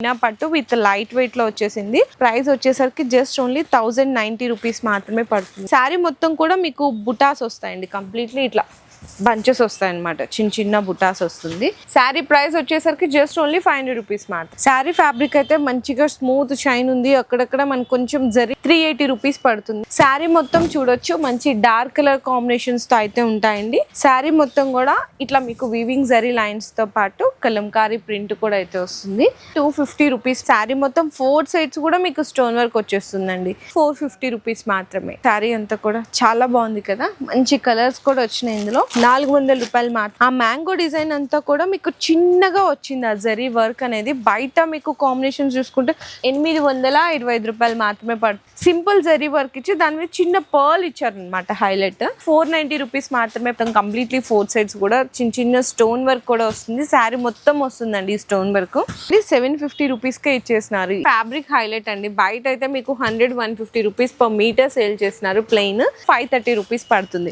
మీనా పట్టు with light weight లో వచ్చేసింది. ప్రైస్ వచ్చేసరికి జస్ట్ ఓన్లీ 1090 రూపీస్ మాత్రమే పడుతుంది. శారీ మొత్తం కూడా మీకు బుటాస్ వస్తాయండి, కంప్లీట్లీ ఇట్లా బంచెస్ వస్తాయి అనమాట, చిన్న చిన్న బుటాస్ వస్తుంది. శారీ ప్రైస్ వచ్చేసరికి జస్ట్ ఓన్లీ 500 రూపీస్ మాత్రం. శారీ ఫ్యాబ్రిక్ అయితే మంచిగా స్మూత్ షైన్ ఉంది. అక్కడక్కడ మనకు కొంచెం జరి 380 రూపీస్ పడుతుంది. శారీ మొత్తం చూడొచ్చు, మంచి డార్క్ కలర్ కాంబినేషన్స్ తో అయితే ఉంటాయండి. శారీ మొత్తం కూడా ఇట్లా మీకు వీవింగ్ జరీ లైన్స్ తో పాటు కలంకారీ ప్రింట్ కూడా అయితే వస్తుంది. 250 రూపీస్. శారీ మొత్తం 4 సైడ్స్ కూడా మీకు స్టోన్ వర్క్ వచ్చేస్తుందండి. 450 రూపీస్ మాత్రమే. శారీ అంతా కూడా చాలా బాగుంది కదా, మంచి కలర్స్ కూడా వచ్చినాయి ఇందులో. 400 రూపాయలు మాత్రం. ఆ మ్యాంగో డిజైన్ అంతా కూడా మీకు చిన్నగా వచ్చింది ఆ జరీ వర్క్ అనేది. బయట మీకు కాంబినేషన్ చూసుకుంటే 825 రూపాయలు మాత్రమే పడుతుంది. సింపుల్ జరీ వర్క్ ఇచ్చి దాని మీద చిన్న పర్ల్ ఇచ్చారు అనమాట, హైలైట్. 490 రూపీస్ మాత్రమే. కంప్లీట్లీ 4 సైడ్స్ కూడా చిన్న చిన్న స్టోన్ వర్క్ కూడా వస్తుంది. శారీ మొత్తం వస్తుందండి ఈ స్టోన్ వర్క్. 750 రూపీస్ కే ఇచ్చేసినారు. ఫ్యాబ్రిక్ హైలైట్ అండి. బయట అయితే మీకు 100-150 రూపీస్ పర్ మీటర్ సేల్ చేస్తున్నారు. ప్లెయిన్ 530 రూపీస్ పడుతుంది.